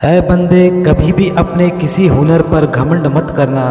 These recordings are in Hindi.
ऐ बंदे, कभी भी अपने किसी हुनर पर घमंड मत करना,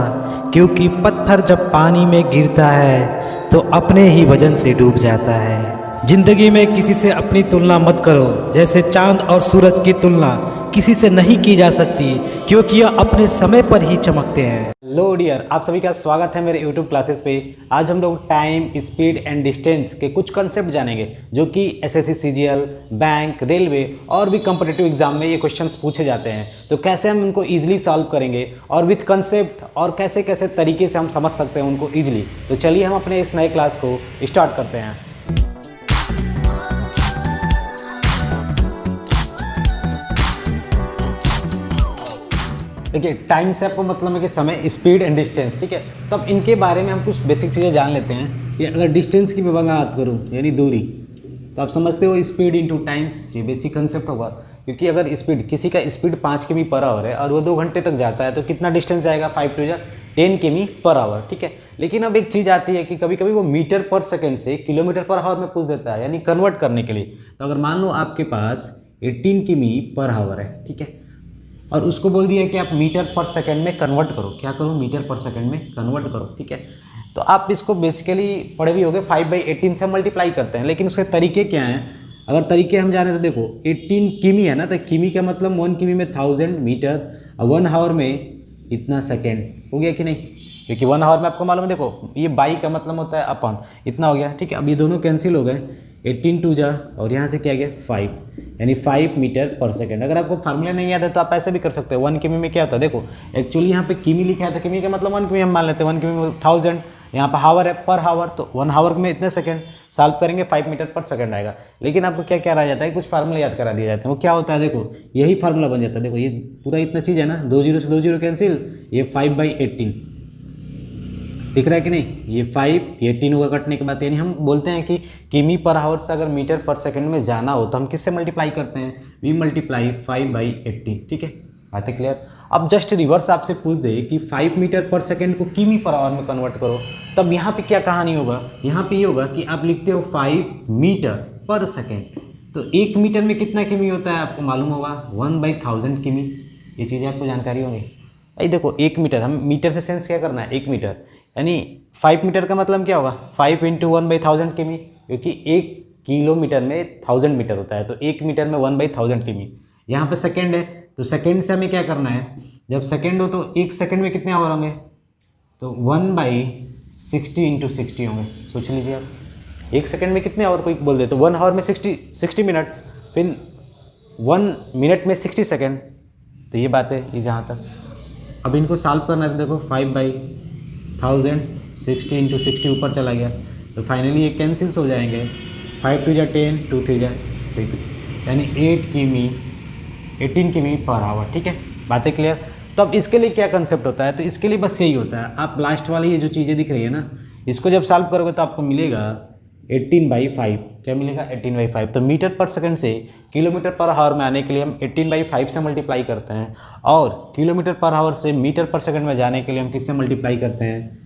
क्योंकि पत्थर जब पानी में गिरता है तो अपने ही वजन से डूब जाता है। जिंदगी में किसी से अपनी तुलना मत करो, जैसे चांद और सूरज की तुलना किसी से नहीं की जा सकती, क्योंकि यह अपने समय पर ही चमकते हैं। हेलो डियर, आप सभी का स्वागत है मेरे यूट्यूब क्लासेस पे। आज हम लोग टाइम, स्पीड एंड डिस्टेंस के कुछ कंसेप्ट जानेंगे जो कि एसएससी, सीजीएल, बैंक, रेलवे और भी कॉम्पिटिटिव एग्जाम में ये क्वेश्चंस पूछे जाते हैं। तो कैसे हम उनको इजीली सॉल्व करेंगे और विथ कंसेप्ट और कैसे कैसे तरीके से हम समझ सकते हैं उनको इजीली। तो चलिए हम अपने इस नए क्लास को स्टार्ट करते हैं। देखिए, टाइम से आपको मतलब है कि समय, स्पीड एंड डिस्टेंस, ठीक है। तो अब इनके बारे में हम कुछ बेसिक चीज़ें जान लेते हैं कि अगर डिस्टेंस की मैं बात करूँ यानी दूरी, तो आप समझते हो स्पीड इनटू टाइम्स, ये बेसिक कंसेप्ट होगा। क्योंकि अगर स्पीड, किसी का स्पीड 5 किमी पर आवर है और वो 2 घंटे तक जाता है तो कितना डिस्टेंस जाएगा, 5 टू 10 किमी पर आवर, ठीक है। लेकिन अब एक चीज़ आती है कि कभी कभी वो मीटर पर सेकेंड से किलोमीटर पर आवर में पूछ देता है, यानी कन्वर्ट करने के लिए। तो अगर मान लो आपके पास 18 किमी पर आवर है, ठीक है, और उसको बोल दिया कि आप मीटर पर सेकंड में कन्वर्ट करो। क्या करो, मीटर पर सेकंड में कन्वर्ट करो, ठीक है। तो आप इसको बेसिकली पढ़े भी होगे, 5/18 से मल्टीप्लाई करते हैं। लेकिन उसके तरीके क्या हैं, अगर तरीके हम जाने तो देखो, 18 किमी है ना, तो किमी का मतलब 1 किमी में 1000 मीटर और 1 आवर में इतना सेकेंड हो गया कि नहीं। क्योंकि 1 आवर में आपको मालूम है, देखो ये बाई का मतलब होता है अपॉन, इतना हो गया, ठीक है। अब ये दोनों कैंसिल हो गए, 18 टू जा और यहाँ से क्या गया 5, यानी 5 मीटर पर सेकेंड। अगर आपको फार्मूला नहीं याद है तो आप ऐसे भी कर सकते हो। 1 किमी में क्या था, देखो एक्चुअली यहाँ पे किमी लिखा है, तो किमी का मतलब 1 किमी हम मान लेते हैं। 1 किमी में 1000, यहाँ पर हावर है, पर हावर, तो 1 हावर में इतने सेकंड सॉल्व करेंगे, 5 मीटर पर सेकंड आएगा। लेकिन आपको क्या क्या रह जाता है, कुछ फार्मूला याद करा दिया जाता है। वो क्या होता है, देखो यही फार्मूला बन जाता है। देखो ये पूरा इतना चीज़ है ना, 2 जीरो से 2 जीरो कैंसिल, ये 5/18 दिख रहा है कि नहीं, ये 5, ये 18 होगा कटने के बाद। यानी हम बोलते हैं कि किमी पर आवर से अगर मीटर पर सेकंड में जाना हो तो हम किससे मल्टीप्लाई करते हैं, वी मल्टीप्लाई 5/18, ठीक है। बात है क्लियर। अब जस्ट रिवर्स आपसे पूछ दे कि 5 मीटर पर सेकंड को किमी पर आवर में कन्वर्ट करो, तब यहाँ पे क्या कहानी होगा, यहाँ पे ये होगा कि आप लिखते हो 5 मीटर पर सेकेंड, तो 1 मीटर में कितना किमी होता है आपको मालूम होगा, 1/1000 किमी। ये चीज़ें आपको जानकारी होंगी। भाई देखो 1 मीटर, हम मीटर से सेंस क्या करना है, 1 मीटर, यानी 5 मीटर का मतलब क्या होगा, 5 इंटू 1/1000 किमी, क्योंकि 1 किलोमीटर में 1000 मीटर होता है, तो 1 मीटर में 1/1000 किमी। यहाँ पे सेकेंड है, तो सेकेंड से हमें क्या करना है, जब सेकेंड हो तो 1 सेकेंड में कितने आवर होंगे, तो 1/60 इंटू 60 होंगे। सोच लीजिए आप, 1 सेकेंड में कितने आवर, कोई बोल दे तो 1 आवर में 60 मिनट, फिर 1 मिनट में 60 सेकेंड। तो ये बात है, ये जहाँ तक। अब इनको सॉल्व करना है तो देखो 5/1000, 60 इंटू 60 ऊपर चला गया, तो फाइनली ये कैंसिल्स हो जाएंगे। 5 टू 10, 2 3 6, यानी 18 किमी पर आवर, ठीक है। बातें क्लियर। तो अब इसके लिए क्या कंसेप्ट होता है, तो इसके लिए बस यही होता है, आप लास्ट वाली ये जो चीज़ें दिख रही है ना, इसको जब सॉल्व करोगे तो आपको मिलेगा 18/5। क्या मिलेगा, 18/5। तो मीटर पर सेकंड से किलोमीटर पर आवर में आने के लिए हम 18/5 से मल्टीप्लाई करते हैं, और किलोमीटर पर आवर से मीटर पर सेकंड में जाने के लिए हम किससे मल्टीप्लाई करते हैं,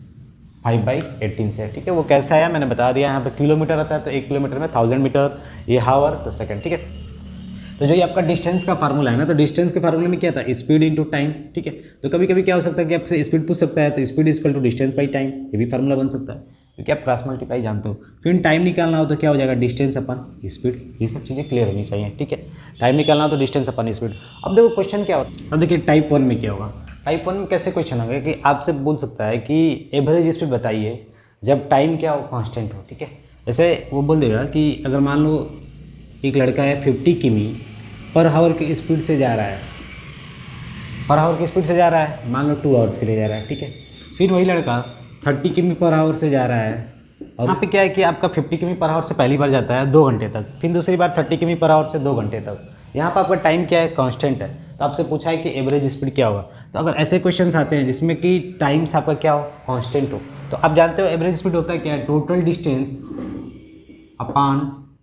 5/18 से, ठीक है। वो कैसा है मैंने बता दिया। यहाँ पे किलोमीटर आता है तो 1 किलोमीटर में 1000 मीटर, ये हावर तो सेकंड, ठीक है। तो जो ये आपका डिस्टेंस का फार्मूला है ना, तो डिस्टेंस के फार्मूले में क्या था, स्पीड इनटू टाइम, ठीक है। तो कभी कभी क्या हो सकता है कि आपसे स्पीड पूछ सकता है, तो speed equal to distance by time, ये भी फार्मूला बन सकता है, क्योंकि आप क्रॉस मल्टीप्लाई जानते हो। फिर टाइम निकालना हो तो क्या हो जाएगा, डिस्टेंस अपन स्पीड। ये सब चीज़ें क्लियर होनी चाहिए, ठीक है। टाइम निकालना हो तो डिस्टेंस अपन स्पीड। अब देखो क्वेश्चन क्या होता है, अब देखिए टाइप 1 में क्या होगा। टाइप 1 में कैसे क्वेश्चन होगा कि आपसे बोल सकता है कि एवरेज स्पीड बताइए जब टाइम क्या हो, कॉन्स्टेंट हो, ठीक है। जैसे वो बोल देगा कि अगर मान लो एक लड़का है 50 किमी पर आवर की स्पीड से जा रहा है, पर आवर की स्पीड से जा रहा है, मान लो 2 आवर्स के लिए जा रहा है, ठीक है। फिर वही लड़का 30 किमी पर आवर से जा रहा है, और यहाँ पे क्या है कि आपका 50 किमी पर आवर से पहली बार जाता है 2 घंटे तक, फिर दूसरी बार 30 किमी पर आवर से 2 घंटे तक। यहाँ पर आपका टाइम क्या है, कांस्टेंट है। तो आपसे पूछा है कि एवरेज स्पीड क्या होगा। तो अगर ऐसे क्वेश्चंस आते हैं जिसमें कि टाइम्स आपका क्या हो, कांस्टेंट हो, तो आप जानते हो एवरेज स्पीड होता है क्या है, total distance upon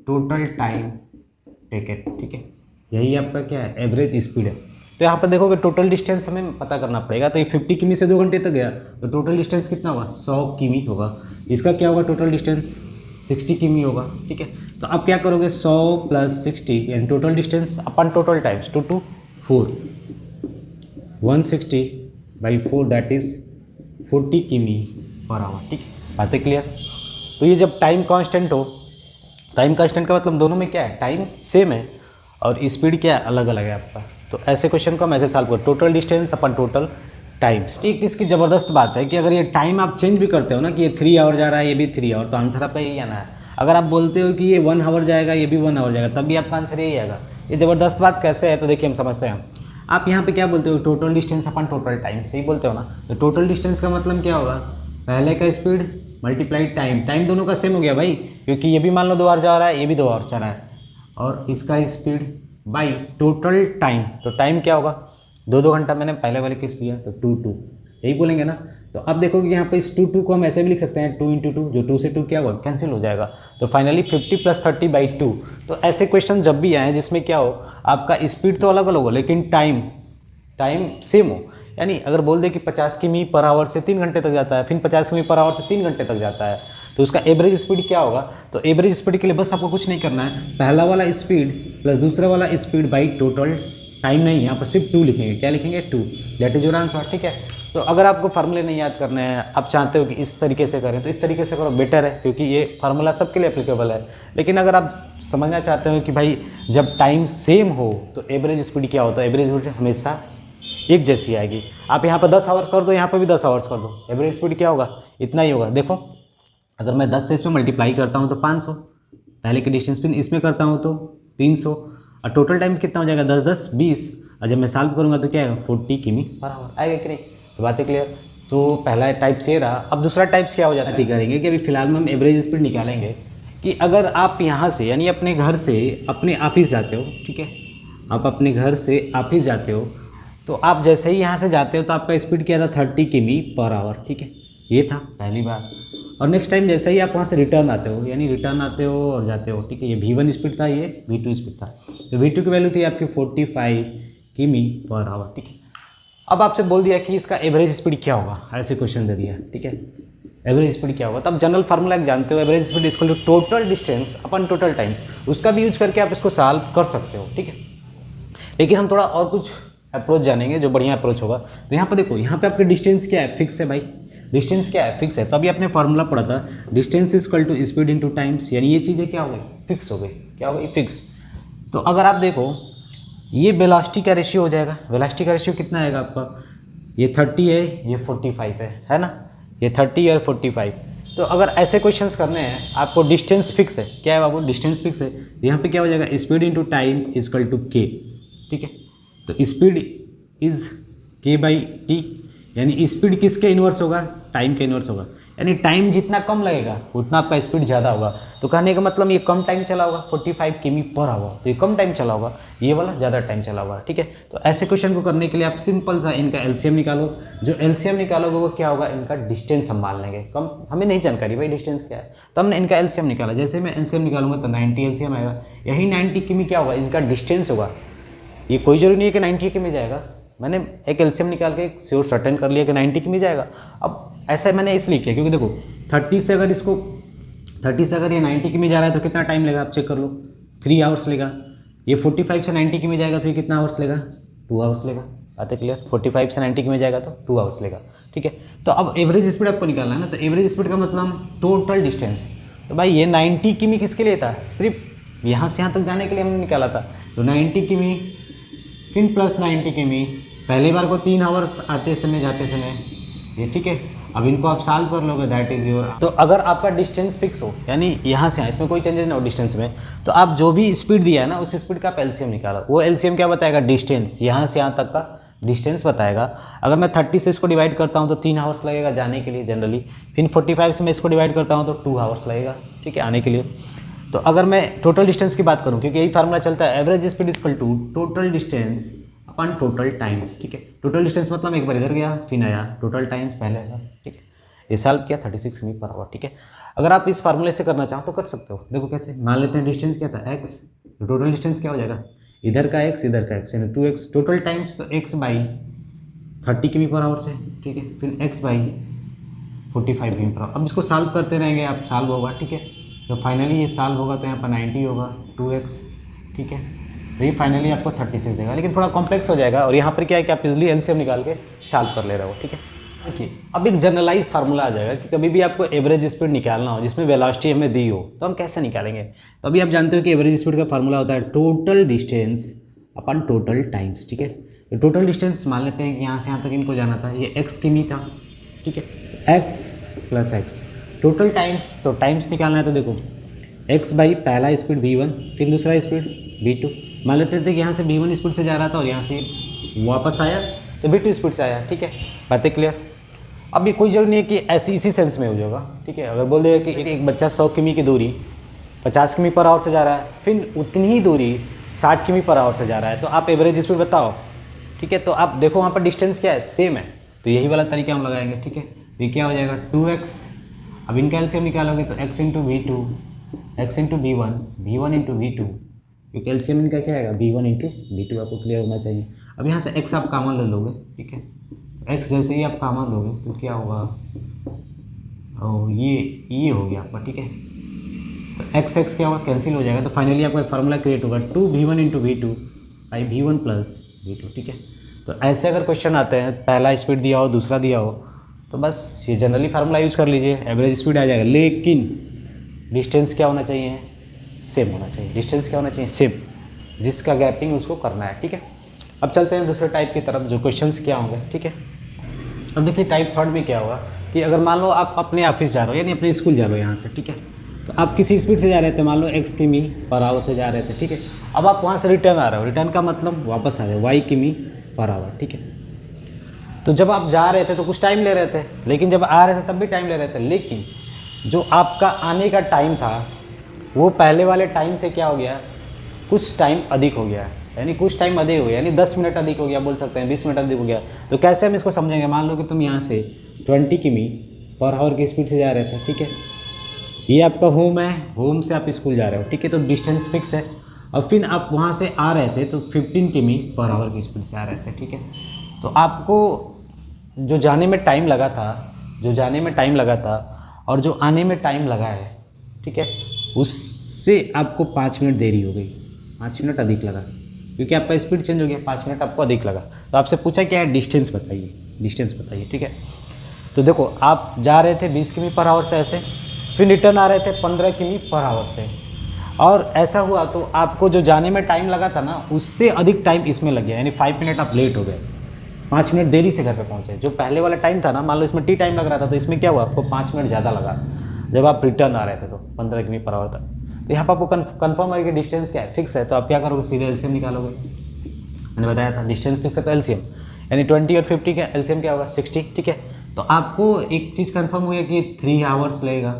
total time taken, ठीक है। यही आपका क्या है, एवरेज स्पीड है। तो यहाँ पर देखोगे टोटल डिस्टेंस हमें पता करना पड़ेगा। तो ये 50 किमी से 2 घंटे तक गया, तो टोटल डिस्टेंस कितना होगा, 100 किमी होगा। इसका क्या होगा, टोटल डिस्टेंस 60 किमी होगा, ठीक है। तो अब क्या करोगे, 100 + 60 यानी total distance upon total times 2 to 4, 160/4 that is 40 किमी पर आवर। ठीक है, बातें क्लियर। तो ये जब टाइम कांस्टेंट हो, टाइम कांस्टेंट का मतलब दोनों में क्या है, टाइम सेम है और स्पीड क्या है, अलग अलग है आपका। तो ऐसे क्वेश्चन को हम ऐसे सॉल्व करो, total distance upon total times. एक इसकी ज़बरदस्त बात है कि अगर ये टाइम आप चेंज भी करते हो ना, कि ये 3 आवर जा रहा है, ये भी 3 आवर, तो आंसर आपका यही आना है। अगर आप बोलते हो कि ये 1 आवर जाएगा, ये भी 1 आवर जाएगा, तब भी आपका आंसर यही आएगा। ये ज़बरदस्त बात कैसे है, तो देखिए हम समझते हैं। आप यहाँ पे क्या बोलते हो, total distance upon total time, सही बोलते हो ना। तो टोटल डिस्टेंस का मतलब क्या होगा, पहले का स्पीड मल्टीप्लाइड टाइम, टाइम दोनों का सेम हो गया भाई, क्योंकि ये भी मान लो 2 आवर जा रहा है, ये भी 2 आवर जा रहा है, और इसका स्पीड बाई टोटल टाइम। तो टाइम क्या होगा, 2 घंटा मैंने पहले वाले किस दिया, तो 2 यही बोलेंगे ना। तो अब देखोगे यहाँ पे इस 2 को हम ऐसे भी लिख सकते हैं, 2 × 2, जो 2 से 2 क्या होगा, कैंसिल हो जाएगा। तो फाइनली 50 + 30/2। तो ऐसे क्वेश्चन जब भी आए जिसमें क्या हो, आपका स्पीड तो अलग अलग हो लेकिन टाइम सेम हो, यानी अगर बोल दे कि 50 किमी पर आवर से 3 घंटे तक जाता है, फिर 50 किमी पर आवर से 3 घंटे तक जाता है, तो उसका एवरेज स्पीड क्या होगा। तो एवरेज स्पीड के लिए बस आपको कुछ नहीं करना है, पहला वाला स्पीड प्लस दूसरा वाला स्पीड बाई टोटल टाइम, नहीं यहाँ पर सिर्फ 2 लिखेंगे। क्या लिखेंगे, 2, दैट इज योर आंसर। ठीक है, तो अगर आपको फार्मूले नहीं याद करने हैं, आप चाहते हो कि इस तरीके से करें, तो इस तरीके से करो, बेटर है, क्योंकि ये फार्मूला सबके लिए एप्लीकेबल है। लेकिन अगर आप समझना चाहते हो कि भाई जब टाइम सेम हो तो एवरेज स्पीड क्या होता है, एवरेज स्पीड हमेशा एक जैसी आएगी। आप यहाँ पर 10 आवर्स कर दो, यहाँ पर भी 10 आवर्स कर दो, एवरेज स्पीड क्या होगा, इतना ही होगा। देखो अगर मैं 10 से इसमें मल्टीप्लाई करता हूँ तो 500, पहले के डिस्टेंस, फिर इसमें करता हूँ तो 300, और टोटल टाइम कितना हो जाएगा, 10 10 20, और जब मैं सॉल्व करूँगा तो क्या आएगा, 40 किमी पर आवर आएगा कि नहीं। तो बातें क्लियर। तो पहला टाइप्स ये रहा। अब दूसरा टाइप्स क्या हो जाता है, करेंगे कि अभी फिलहाल में हम एवरेज स्पीड निकालेंगे कि अगर आप यहाँ से यानी अपने घर से अपने ऑफिस जाते हो, ठीक है, आप अपने घर से ऑफिस जाते हो, तो आप जैसे ही यहाँ से जाते हो तो आपका स्पीड क्या था, 30 किमी पर आवर। ठीक है, ये था पहली बार। और नेक्स्ट टाइम जैसे ही आप वहाँ से रिटर्न आते हो, यानी रिटर्न आते हो और जाते हो, ठीक है, ये V1 स्पीड था, ये V2 स्पीड था। तो V2 की वैल्यू थी आपकी 45 किमी पर आवर। ठीक है, अब आपसे बोल दिया कि इसका एवरेज स्पीड क्या होगा, ऐसे क्वेश्चन दे दिया। ठीक है, एवरेज स्पीड क्या होगा, तब जनरल फार्मूला एक जानते हो, average speed equal to total distance upon total times. उसका भी यूज करके आप इसको सॉल्व कर सकते हो। ठीक है, लेकिन हम थोड़ा और कुछ अप्रोच जानेंगे जो बढ़िया अप्रोच होगा। तो यहाँ पर देखो, यहाँ पे आपके डिस्टेंस क्या है, फिक्स है भाई, डिस्टेंस क्या है, फिक्स है। तो अभी आपने फार्मूला पढ़ा था, distance equal to speed into times, यानी ये चीज़ें क्या हो गई, फिक्स हो गई। क्या हो गई, फिक्स। तो अगर आप देखो ये वेलोसिटी का रेशियो हो जाएगा, वेलोसिटी का रेशियो कितना आएगा आपका, ये 30 है, ये 45 है ना, ये 30 और 45। तो अगर ऐसे क्वेश्चंस करने हैं आपको, डिस्टेंस फिक्स है, क्या है बाबू, डिस्टेंस फिक्स है, यहाँ पे क्या हो जाएगा, speed into time equal to के। ठीक है, तो स्पीड इज k/t, यानी स्पीड किसके इन्वर्स होगा, टाइम के इन्वर्स होगा, यानी टाइम जितना कम लगेगा उतना आपका स्पीड ज़्यादा होगा। तो कहने का मतलब ये कम टाइम चला होगा, 45 किमी पर आवर, तो ये कम टाइम चला होगा, ये वाला ज़्यादा टाइम चला होगा। ठीक है, तो ऐसे क्वेश्चन को करने के लिए आप सिंपल सा इनका एलसीएम निकालो। जो एलसीएम निकालोगे वो क्या होगा, इनका डिस्टेंस हम मान लेंगे। कम हमें नहीं जानकारी भाई डिस्टेंस क्या है, तो हमने इनका एलसीएम निकाला। जैसे मैं एलसीएम निकालूंगा तो 90 एलसीएम आएगा, यही 90 किमी क्या होगा, इनका डिस्टेंस होगा। ये कोई जरूरी नहीं है कि 90 किमी जाएगा, मैंने एक एलसीएम निकाल के श्योर सर्टेन कर लिया कि 90 किमी जाएगा। अब ऐसा मैंने इसलिए किया क्योंकि देखो 30 से अगर ये 90 किमी जा रहा है तो कितना टाइम लेगा, आप चेक कर लो, 3 आवर्स लेगा। ये 45 से 90 किमी जाएगा तो ये कितना आवर्स लेगा, 2 आवर्स लेगा। बात है क्लियर, 45 से 90 किमी जाएगा तो 2 आवर्स लेगा। ठीक है, तो अब एवरेज स्पीड आपको निकालना है ना, तो एवरेज स्पीड का मतलब टोटल डिस्टेंस। तो भाई ये 90 किमी किसके लिए था, सिर्फ यहाँ से यहाँ तक जाने के लिए हमने निकाला था। तो 90 किमी फिर प्लस 90 किमी, पहली बार को 3 आवर्स आते समय जाते समय ये। ठीक है, अब इनको आप सॉल्व कर लोगे, दैट इज़ योर। तो अगर आपका डिस्टेंस फिक्स हो, यानी यहाँ से यहाँ इसमें कोई चेंजेस ना हो डिस्टेंस में, तो आप जो भी स्पीड दिया है ना उस स्पीड का आप एलसीएम निकालो। वो एलसीएम क्या बताएगा, डिस्टेंस, यहाँ से यहाँ तक का डिस्टेंस बताएगा। अगर मैं 30 से इसको डिवाइड करता हूँ तो 3 आवर्स लगेगा जाने के लिए जनरली, फिर 45 से मैं इसको डिवाइड करता हूँ तो 2 आवर्स लगेगा। ठीक है, आने के लिए। तो अगर मैं टोटल डिस्टेंस की बात करूँ, क्योंकि यही फार्मूला चलता है, average speed equal to total distance upon total time. ठीक है, टोटल डिस्टेंस मतलब एक बार इधर गया फिर आया, टोटल टाइम पहले था। ठीक है, ये सॉल्व किया 36 किमी पर आवर। ठीक है, अगर आप इस फार्मूले से करना चाहो तो कर सकते हो। देखो कैसे, मान लेते हैं डिस्टेंस क्या था, x, टोटल डिस्टेंस क्या हो जाएगा, इधर का x इधर का x, यानी 2x टोटल टाइम्स, तो x बाई 30 किमी पर आवर से। ठीक है, फिर x बाई 45 किमी पर आवर। अब इसको सॉल्व करते रहेंगे, आप सॉल्व होगा। ठीक है, तो फाइनली ये सॉल्व होगा तो यहाँ पर 90 होगा, 2x। ठीक है, तो ये फाइनली आपको 36 देगा, लेकिन थोड़ा कॉम्प्लेक्स हो जाएगा। और यहाँ पर क्या है कि आप इजली एलसीएम निकाल के सॉल्व कर ले रहे हो, ठीक है। देखिए अब एक जनरलाइज फार्मूला आ जाएगा कि कभी भी आपको एवरेज स्पीड निकालना हो जिसमें वेलोसिटी हमें दी हो तो हम कैसे निकालेंगे। तो अभी आप जानते हो कि एवरेज स्पीड का फार्मूला होता है total distance upon total times, ठीक है। तो टोटल डिस्टेंस मान लेते हैं कि यहाँ से यहाँ तक इनको जाना था, ये x किमी था, ठीक है, x plus x. Total times, तो टाइम्स निकालना है तो देखो x बाई पहला स्पीड v1, फिर दूसरा स्पीड v2। मान लेते थे कि यहाँ से v1 स्पीड से जा रहा था और यहाँ से वापस आया तो v2 स्पीड से आया, ठीक है। बातें क्लियर। अब ये कोई जरूरी नहीं है कि ऐसी इसी सेंस में हो जाएगा, ठीक है। अगर बोल देगा कि एक बच्चा 100 किमी की दूरी 50 किमी पर आवर से जा रहा है, फिर उतनी ही दूरी 60 किमी पर आवर से जा रहा है, तो आप एवरेज स्पीड बताओ, ठीक है। तो आप देखो वहाँ पर डिस्टेंस क्या है, सेम है, तो यही वाला तरीका हम लगाएंगे, ठीक है। ये क्या हो जाएगा 2x, अब इनका एलसीएम निकालोगे तो x into v2, x into v1, v1 into v2, क्योंकि एलसीएम इनका क्या आएगा v1 इंटू v2, आपको क्लियर होना चाहिए। अब यहाँ से x आप कॉमन ले लोगे, ठीक है। x जैसे ही आप कॉमन लोगे तो क्या होगा, ओ ये हो गया आपका, ठीक है। तो x क्या होगा, कैंसिल हो जाएगा। तो फाइनली आपका एक फार्मूला क्रिएट होगा 2v1 into v2 by v1 plus v2, ठीक है। तो ऐसे अगर क्वेश्चन आते हैं, पहला स्पीड दिया हो दूसरा दिया हो, तो बस ये जनरली फार्मूला यूज़ कर लीजिए, एवरेज स्पीड आ जाएगा। लेकिन डिस्टेंस क्या होना चाहिए, सेम होना चाहिए। डिस्टेंस क्या होना चाहिए, सेम, जिसका गैपिंग उसको करना है, ठीक है। अब चलते हैं दूसरे टाइप की तरफ, जो क्वेश्चंस क्या होंगे, ठीक है। अब देखिए टाइप थर्ड में क्या होगा कि अगर मान लो आप अपने ऑफिस जा रहे हो यानी अपने स्कूल जा रहे हो यहाँ से, ठीक है। तो आप किसी स्पीड से जा रहे थे, मान लो x किमी पर आवर से जा रहे थे, ठीक है। अब आप वहाँ से रिटर्न आ रहे हो, रिटर्न का मतलब वापस आ रहे हो y किमी पर आवर, ठीक है। तो जब आप जा रहे थे तो कुछ टाइम ले रहे थे, लेकिन जब आ रहे थे तब भी टाइम ले रहे थे, लेकिन जो आपका आने का टाइम था वो पहले वाले टाइम से क्या हो गया, कुछ टाइम अधिक हो गया, यानी कुछ टाइम अधिक हो गया, यानी 10 मिनट अधिक हो गया, बोल सकते हैं 20 मिनट अधिक हो गया। तो कैसे हम इसको समझेंगे, मान लो कि तुम यहाँ से 20 किमी पर आवर की स्पीड से जा रहे थे, ठीक है। ये आपका होम है, होम से आप स्कूल जा रहे हो, ठीक है। तो डिस्टेंस फिक्स है। और फिर आप वहाँ से आ रहे थे तो 15 किमी पर आवर की स्पीड से आ रहे थे, ठीक है। तो आपको जो जाने में टाइम लगा था, और जो आने में टाइम लगा है, ठीक है, उससे आपको 5 मिनट देरी हो गई, 5 मिनट अधिक लगा, क्योंकि आपका स्पीड चेंज हो गया, 5 मिनट आपको अधिक लगा। तो आपसे पूछा क्या है, डिस्टेंस बताइए, ठीक है। तो देखो आप जा रहे थे 20 किमी पर आवर से ऐसे, फिर रिटर्न आ रहे थे 15 किमी पर आवर से, और ऐसा हुआ तो आपको जो जाने में टाइम लगा था ना, उससे अधिक टाइम इसमें लग गया, यानी 5 मिनट आप लेट हो गए, 5 मिनट देरी से घर पे पहुंचे। जो पहले वाला टाइम था ना, मान लो इसमें टी टाइम लग रहा था, तो इसमें क्या हुआ, आपको 5 मिनट ज़्यादा लगा जब आप रिटर्न आ रहे थे, तो 15 किमी पर आवर तक। तो यहाँ पर आपको कन्फर्म है कि डिस्टेंस क्या है, फिक्स है। तो आप क्या करोगे, सीधे एलसीएम निकालोगे। मैंने बताया था डिस्टेंस फिक्स है तो एलसीएम, यानी 20 और 50 का एलसीएम क्या होगा, 60, ठीक है। तो आपको एक चीज़ कन्फर्म हुई है कि 3 आवर्स लगेगा,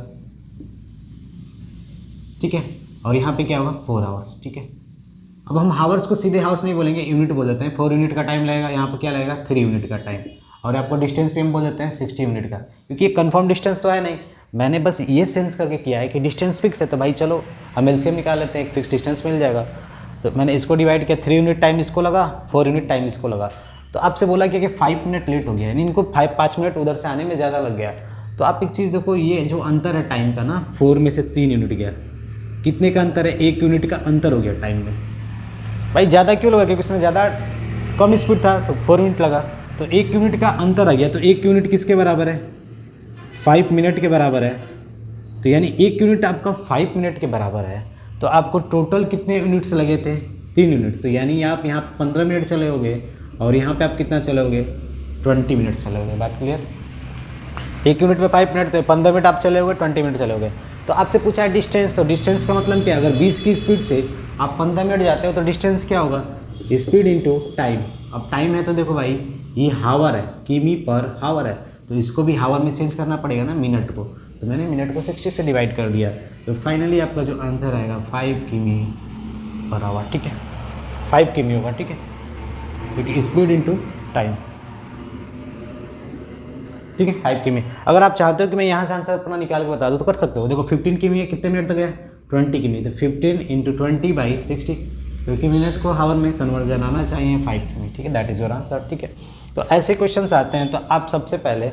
ठीक है। और यहाँ पे क्या होगा, 4 आवर्स, ठीक है। अब हम हावर्स को सीधे हावर्स नहीं बोलेंगे, यूनिट बोल देते हैं। 4 यूनिट का टाइम लगेगा, यहाँ पर क्या लगेगा, 3 यूनिट का टाइम। और आपको डिस्टेंस भी हम बोल देते हैं 60 यूनिट का, क्योंकि ये कन्फर्म डिस्टेंस तो है नहीं, मैंने बस ये सेंस करके किया है कि डिस्टेंस फिक्स है, तो भाई चलो हम एलसीएम निकाल लेते हैं, एक फिक्स डिस्टेंस मिल जाएगा। तो मैंने इसको डिवाइड किया, 3 यूनिट टाइम इसको लगा, 4 यूनिट टाइम इसको लगा। तो आपसे बोला कि 5 मिनट लेट हो गया, यानी इनको 5 मिनट उधर से आने में ज़्यादा लग गया। तो आप एक चीज़ देखो, ये जो अंतर है टाइम का ना, 4 में से 3 यूनिट गया, कितने का अंतर है, 1 यूनिट का अंतर हो गया टाइम में। भाई ज़्यादा क्यों लगा, क्योंकि उसमें ज़्यादा कम स्पीड था तो 4 मिनट लगा, तो 1 यूनिट का अंतर आ गया। तो 1 यूनिट किसके बराबर है, 5 मिनट के बराबर है। तो यानी 1 यूनिट आपका 5 मिनट के बराबर है। तो आपको टोटल कितने यूनिट्स लगे थे, 3 यूनिट। तो यानी आप यहाँ 15 मिनट चले होगे, और यहाँ पे आप कितना चले होगे, 20 मिनट चले होगे। बात क्लियर। 1 यूनिट में 5 मिनट, तो 15 मिनट आप चले होगे, 20 मिनट चले होगे। तो आपसे पूछा है डिस्टेंस, तो डिस्टेंस का मतलब क्या, अगर 20 की स्पीड से आप 15 मिनट जाते हो तो डिस्टेंस क्या होगा, स्पीड इंटू टाइम। अब टाइम है तो देखो भाई ये हावर है, किमी पर हावर है, तो इसको भी हावर में चेंज करना पड़ेगा ना, मिनट को। तो मैंने मिनट को 60 से डिवाइड कर दिया। तो फाइनली आपका जो आंसर आएगा 5 किमी पर आवर, ठीक है। 5 किमी होगा, ठीक है, क्योंकि स्पीड इंटू टाइम, ठीक है, 5 किमी। अगर आप चाहते हो कि मैं यहाँ से आंसर अपना निकाल के बता दूँ तो कर सकते हो। देखो 15 किमी है, कितने मिनट तक है, 20 किमी। तो 15 इंटू 20 बाई 60, क्योंकि मिनट को हावर में कन्वर्जन आना चाहिए 5 किमी, ठीक है। दैट इज़ योर आंसर, ठीक है। तो ऐसे क्वेश्चंस आते हैं तो आप सबसे पहले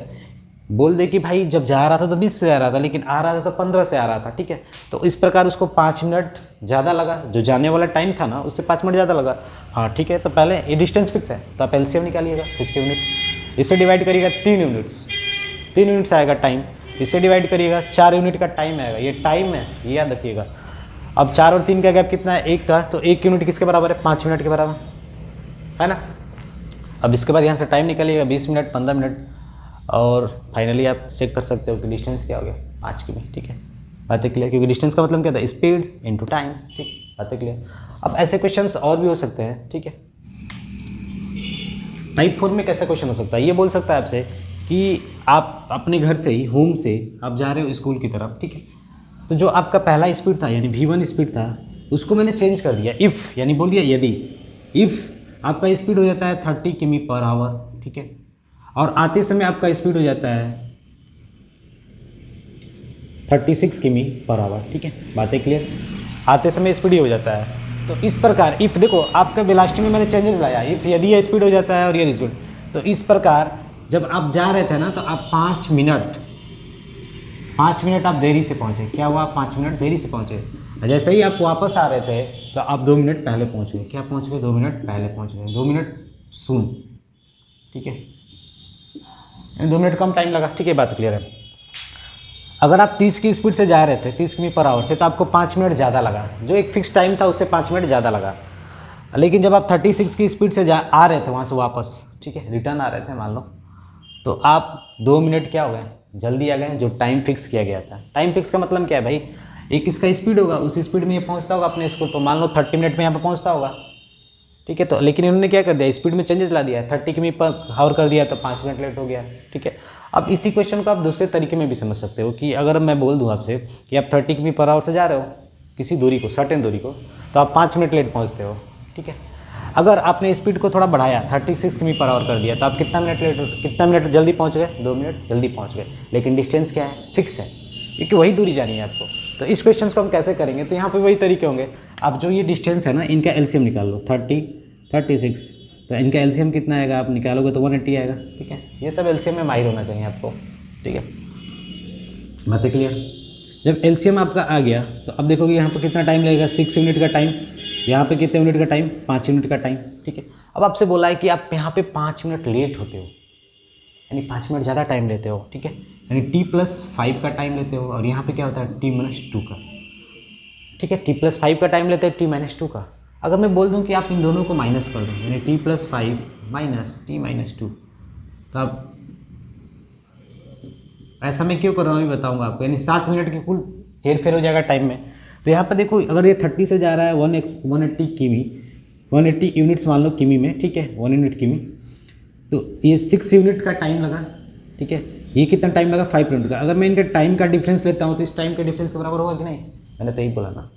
बोल दे कि भाई जब जा रहा था तो 20 से आ रहा था, लेकिन आ रहा था तो 15 से आ रहा था, ठीक है। तो इस प्रकार उसको 5 मिनट ज़्यादा लगा, जो जाने वाला टाइम था ना उससे 5 मिनट ज़्यादा लगा। हाँ ठीक है, तो पहले ये डिस्टेंस फिक्स है तो आप एलसीएम निकालिएगा 60 यूनिट। इससे डिवाइड करिएगा 3 यूनिट्स, 3 यूनिट्स आएगा टाइम। इससे डिवाइड करिएगा 4 यूनिट का टाइम आएगा, ये टाइम है, ये याद रखिएगा। अब 4 और 3 का गैप कितना है, 1 का, तो 1 यूनिट किसके बराबर है, 5 मिनट के बराबर है ना। अब इसके बाद यहाँ से टाइम निकालिएगा 20 मिनट, 15 मिनट, और फाइनली आप चेक कर सकते हो कि डिस्टेंस क्या हो गया, 5 किमी। ठीक है, बातें क्लियर, क्योंकि डिस्टेंस का मतलब क्या था, स्पीड इनटू टाइम। ठीक, बातें क्लियर। अब ऐसे क्वेश्चंस और भी हो सकते हैं। ठीक है, टाइप 4 में कैसा क्वेश्चन हो सकता है, ये बोल सकता है आपसे कि आप अपने घर से ही, होम से आप जा रहे हो स्कूल की तरफ। ठीक है, तो जो आपका पहला स्पीड था यानी v1 स्पीड था, उसको मैंने चेंज कर दिया। इफ़ यानी बोल दिया यदि, इफ़ आपका स्पीड हो जाता है 30 किमी पर आवर। ठीक है, और आते समय आपका स्पीड हो जाता है 36 किमी पर आवर। ठीक है, बातें क्लियर, आते समय स्पीड ही हो जाता है। तो इस प्रकार इफ़ देखो आपका वेलोसिटी में मैंने चेंजेस लाया, इफ़ यदि ये स्पीड हो जाता है और यदि स्पीड, तो इस प्रकार जब आप जा रहे थे ना तो आप 5 मिनट आप देरी से पहुँचे। क्या हुआ, 5 मिनट देरी से पहुँचे। जैसे ही आप वापस आ रहे थे तो आप 2 मिनट पहले पहुँच गए। क्या पहुँच गए, 2 मिनट पहले पहुँच गए, 2 मिनट सून। ठीक है, 2 मिनट कम टाइम लगा। ठीक है, बात क्लियर है। अगर आप 30 की स्पीड से जा रहे थे 30 किमी पर आवर से, तो आपको 5 मिनट ज़्यादा लगा, जो एक फिक्स टाइम था उससे 5 मिनट ज़्यादा लगा। लेकिन जब आप 36 की स्पीड से आ रहे थे वहाँ से वापस, ठीक है, रिटर्न आ रहे थे मान लो, तो आप 2 मिनट क्या हो गए, जल्दी आ गए, जो टाइम फिक्स किया गया था। टाइम फिक्स का मतलब क्या है भाई, एक इसका स्पीड होगा, उस स्पीड में ये पहुँचता होगा अपने स्कूल, तो मान लो 30 मिनट में यहाँ पर पहुँचता होगा। ठीक है, तो लेकिन इन्होंने क्या कर दिया, स्पीड में चेंजेस ला दिया, 30 किमी पर आवर कर दिया तो 5 मिनट लेट हो गया। ठीक है, अब इसी क्वेश्चन को आप दूसरे तरीके में भी समझ सकते हो कि अगर मैं बोल दूं आपसे कि आप 30 किमी पर आवर से जा रहे हो किसी दूरी को, सर्टेन दूरी को, तो आप 5 मिनट लेट पहुंचते हो। ठीक है, अगर आपने स्पीड को थोड़ा बढ़ाया 36 किमी पर आवर कर दिया तो आप कितना मिनट जल्दी पहुंच गए, 2 मिनट जल्दी पहुंच गए। लेकिन डिस्टेंस क्या है, फिक्स है, क्योंकि वही दूरी जानी है आपको। तो इस क्वेश्चन को हम कैसे करेंगे, तो यहाँ पर वही तरीके होंगे। आप जो ये डिस्टेंस है ना, इनका एलसीएम निकाल लो, 30, 36, तो इनका एलसीएम कितना आएगा, आप निकालोगे तो 180 आएगा। ठीक है, ये सब एलसीएम में माहिर होना चाहिए आपको। ठीक है, बातें क्लियर। जब एलसीएम आपका आ गया तो अब देखोगे यहाँ पर कितना टाइम लगेगा, 6 यूनिट का टाइम, यहाँ पे कितने यूनिट का टाइम, 5 यूनिट का टाइम। ठीक है, अब आपसे बोला है कि आप यहाँ पे 5 मिनट लेट होते हो, यानी 5 मिनट ज़्यादा टाइम लेते हो। ठीक है, यानी t+5 का टाइम लेते हो, और यहाँ पे क्या होता है t-2 का। ठीक है, t+5 का टाइम लेते हैं t-2 का। अगर मैं बोल दूं कि आप इन दोनों को माइनस कर दो, यानी t+5 माइनस t-2, तो आप ऐसा मैं क्यों कर रहा हूँ अभी बताऊंगा आपको, यानी 7 मिनट की कुल हेर फेर हो जाएगा टाइम में। तो यहाँ पर देखो अगर ये 30 से जा रहा है 180 किमी, 180 यूनिट्स मान लो किमी में। ठीक है, 1 यूनिट किमी, तो ये 6 यूनिट का टाइम लगा। ठीक है, ये कितना टाइम लगा, 5 मिनट का। अगर मैं इनका टाइम का डिफरेंस लेता हूँ तो इस टाइम के डिफरेंस के बराबर होगा कि नहीं, मैंने तो यही बोला ना।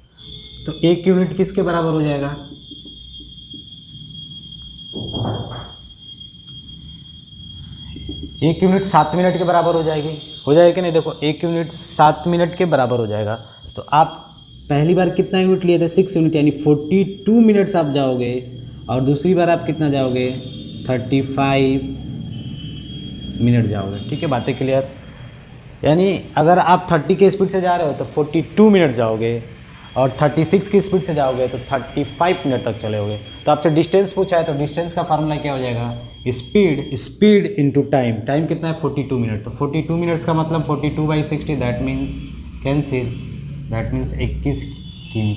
तो 1 यूनिट किसके बराबर हो जाएगा, एक यूनिट 7 मिनट के बराबर हो जाएगी, हो जाएगा कि नहीं। देखो 1 यूनिट 7 मिनट के बराबर हो जाएगा। तो आप पहली बार कितना यूनिट लिए थे, 6 यूनिट, यानी 42 मिनट्स आप जाओगे, और दूसरी बार आप कितना जाओगे, 35 मिनट जाओगे। ठीक है, बातें क्लियर। यानी अगर आप 30 के स्पीड से जा रहे हो तो 42 मिनट जाओगे, और 36 की स्पीड से जाओगे तो 35 मिनट तक चलोगे। तो आपसे डिस्टेंस पूछा है, तो डिस्टेंस का फार्मूला क्या हो जाएगा, स्पीड इनटू टाइम। टाइम कितना है, 42 मिनट। तो 42 मिनट्स का मतलब 42/60, that means cancel, that means 21 किमी,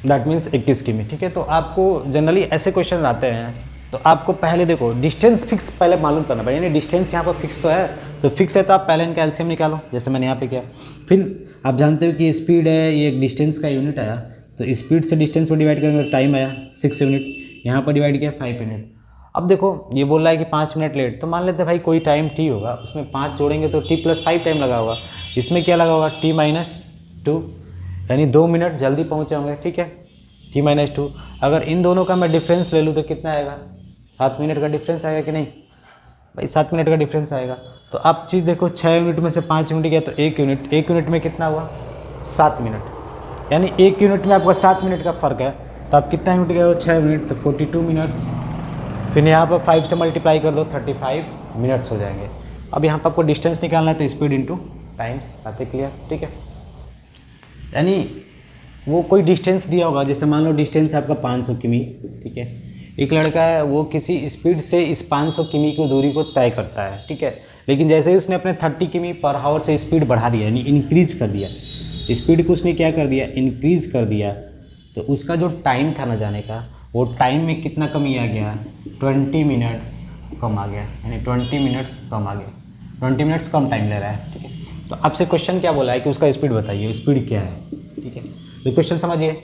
दैट मीन्स 21 किमी। ठीक है, तो आपको जनरली ऐसे क्वेश्चन आते हैं, तो आपको पहले देखो डिस्टेंस फिक्स पहले मालूम करना पड़ेगा, यानी डिस्टेंस यहाँ पर फिक्स तो है, तो फिक्स है तो आप पहले इनका एलसीएम निकालो, जैसे मैंने यहाँ पे किया। फिर आप जानते हो कि स्पीड है, ये एक डिस्टेंस का यूनिट आया, तो स्पीड से डिस्टेंस को डिवाइड करेंगे तो टाइम आया 6 यूनिट, यहाँ पर डिवाइड किया 5 यूनिट। अब देखो ये बोल रहा है कि 5 मिनट लेट, तो मान लेते हैं भाई कोई टाइम t होगा, उसमें 5 जोड़ेंगे तो t+5 टाइम लगा होगा, इसमें क्या लगा होगा, t-2, यानी 2 मिनट जल्दी पहुँचे होंगे। ठीक है, t-2। अगर इन दोनों का मैं डिफरेंस ले लूँ तो कितना आएगा, 7 मिनट का डिफरेंस आएगा कि नहीं भाई, 7 मिनट का डिफरेंस आएगा। तो आप चीज़ देखो 6 यूनिट में से 5 यूनिट गया तो 1 यूनिट में कितना हुआ, 7 मिनट, यानी 1 यूनिट में आपका 7 मिनट का फ़र्क है। तो आप कितना यूनिट गए हो, 6 यूनिट, तो 42 मिनट्स। फिर यहाँ पर 5 से मल्टीप्लाई कर दो, 35 मिनट्स हो जाएंगे। अब यहाँ पर आपको डिस्टेंस निकालना है, तो स्पीड इनटू टाइम्स। बातें क्लियर। ठीक है, यानी वो कोई डिस्टेंस दिया होगा, जैसे मान लो डिस्टेंस है आपका 500 किमी, ठीक है। एक लड़का है वो किसी स्पीड से इस 500 किमी की दूरी को तय करता है, ठीक है। लेकिन जैसे ही उसने अपने 30 किमी पर आवर से स्पीड बढ़ा दिया, यानी इंक्रीज कर दिया, स्पीड को उसने क्या कर दिया, इंक्रीज कर दिया, तो उसका जो टाइम था ना जाने का, वो टाइम में कितना कमी आ गया, 20 मिनट्स कम आ गया, यानी 20 मिनट्स कम आ गया, 20 मिनट्स कम टाइम ले रहा है, ठीक है। तो आपसे क्वेश्चन क्या बोला है कि उसका स्पीड बताइए, स्पीड क्या है, ठीक है। तो क्वेश्चन समझिए,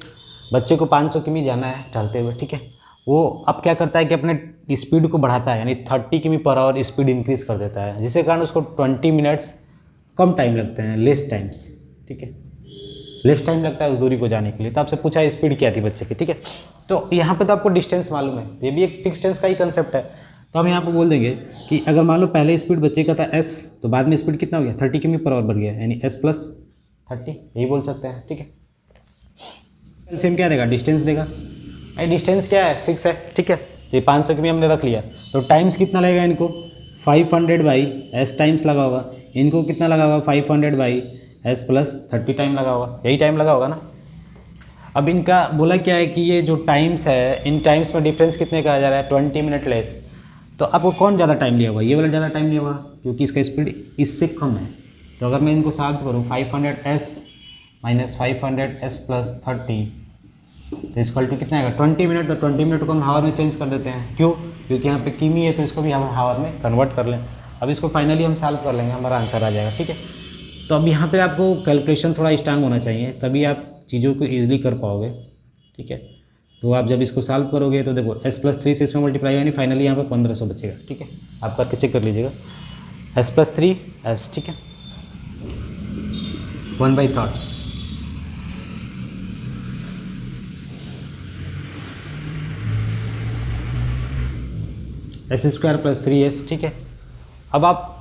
बच्चे को 500 किमी जाना है टहलते हुए, ठीक है। वो अब क्या करता है कि अपने स्पीड को बढ़ाता है, यानी 30 किमी पर आवर स्पीड इंक्रीज कर देता है, जिसके कारण उसको 20 मिनट्स कम टाइम लगते हैं, लेस टाइम्स, ठीक है, लेस टाइम लगता है उस दूरी को जाने के लिए। तो आपसे पूछा स्पीड क्या थी बच्चे की, ठीक है। तो यहाँ पे तो आपको डिस्टेंस मालूम है, ये भी एक फिक्स डिस्टेंस का ही कंसेप्ट है। तो हम यहाँ पे बोल देंगे कि अगर मान लो पहले स्पीड बच्चे का था s, तो बाद में स्पीड कितना हो गया, 30 किमी पर आवर बढ़ गया, यानी s प्लस 30, यही बोल सकते हैं, ठीक है। एलसीएम क्या देगा, डिस्टेंस देगा। भाई डिस्टेंस क्या है, फिक्स है, ठीक है। ये 500 किमी हमने रख लिया, तो टाइम्स कितना लगेगा इनको, 500 बाई s टाइम्स लगा होगा, इनको कितना लगा होगा, 500 बाई s प्लस 30 टाइम लगा होगा, यही टाइम लगा होगा ना। अब इनका बोला क्या है कि ये जो टाइम्स है, इन टाइम्स में डिफरेंस कितने का आ जा रहा है, 20 मिनट लेस। तो आपको कौन ज़्यादा टाइम लिया हुआ, ये वाला ज़्यादा टाइम लिया हुआ, क्योंकि इसका स्पीड इससे कम है। तो अगर मैं इनको सॉल्व करूँ, 500s माइनस 500s प्लस 30, तो इस टू कितना आएगा, 20 मिनट। तो 20 मिनट को हम हावर में चेंज कर देते हैं, क्यों, क्योंकि यहाँ पे किमी है, तो इसको भी हम हावर में कन्वर्ट कर लें। अब इसको फाइनली हम सॉल्व कर लेंगे, हमारा आंसर आ जाएगा, ठीक है। तो अब यहाँ पे आपको कैलकुलेशन थोड़ा स्ट्रांग होना चाहिए, तभी आप चीज़ों को ईजिली कर पाओगे, ठीक है। तो आप जब इसको सॉल्व करोगे तो देखो s प्लस 3 से इसमें मल्टीप्लाई यानी फाइनली यहाँ पे 1500 बचेगा, ठीक है। आप करके चेक कर लीजिएगा, s प्लस 3s, ठीक है, 1/3 s स्क्वायर प्लस 3s, ठीक है। अब आप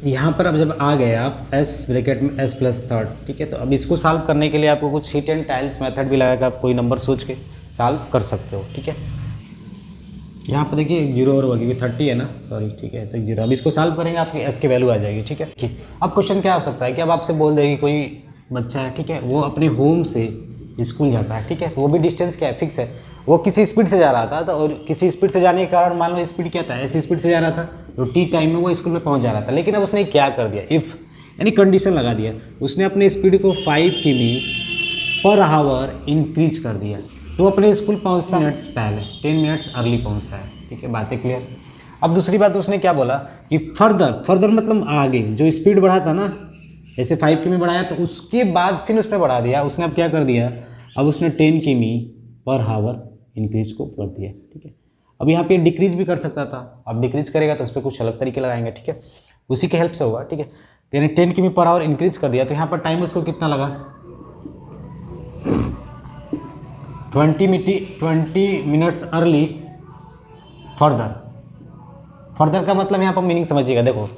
यहाँ पर अब जब आ गए आप s ब्रैकेट में s प्लस 3, ठीक है। तो अब इसको सॉल्व करने के लिए आपको कुछ हीट एंड टाइल्स मेथड भी लगाकर आप कोई नंबर सोच के सॉल्व कर सकते हो, ठीक है। यहाँ पर देखिए एक जीरो और होगा, क्योंकि 30 है ना, सॉरी, ठीक है, तो एक जीरो। अब इसको सॉल्व करेंगे, आपकी s की वैल्यू आ जाएगी, ठीक है। अब क्वेश्चन क्या हो सकता है कि अब आपसे बोल देगी कोई बच्चा है, ठीक है, वो अपने होम से स्कूल जाता है, ठीक है। तो वो भी डिस्टेंस क्या है, फिक्स है, वो किसी स्पीड से जा रहा था, तो और किसी स्पीड से जाने के कारण मान लो स्पीड क्या था, ऐसी स्पीड से जा रहा था, तो टी टाइम में वो स्कूल में पहुंच जा रहा था। लेकिन अब उसने क्या कर दिया, इफ़ यानी कंडीशन लगा दिया, उसने अपने स्पीड को 5 किमी पर आवर इंक्रीज कर दिया, तो अपने स्कूल पहुंचता मिनट्स पहले, 10 मिनट्स अर्ली पहुंचता है, ठीक है, बातें क्लियर। अब दूसरी बात उसने क्या बोला कि फर्दर मतलब आगे जो स्पीड बढ़ा था ना, ऐसे 5 किमी बढ़ाया, तो उसके बाद फिर उसने बढ़ा दिया, उसने अब क्या कर दिया, अब उसने 10 किमी पर आवर इंक्रीज को कर दिया, ठीक है। अब यहाँ पे डिक्रीज भी कर सकता था, अब डिक्रीज करेगा तो उस पर कुछ अलग तरीके लगाएंगे, ठीक है, उसी के हेल्प से होगा, ठीक है। तो यानी 10 किमी पर आवर इंक्रीज कर दिया, तो यहाँ पर टाइम उसको कितना लगा, 20 मिनट्स अर्ली फर्दर का मतलब यहाँ पर मीनिंग समझिएगा। देखो,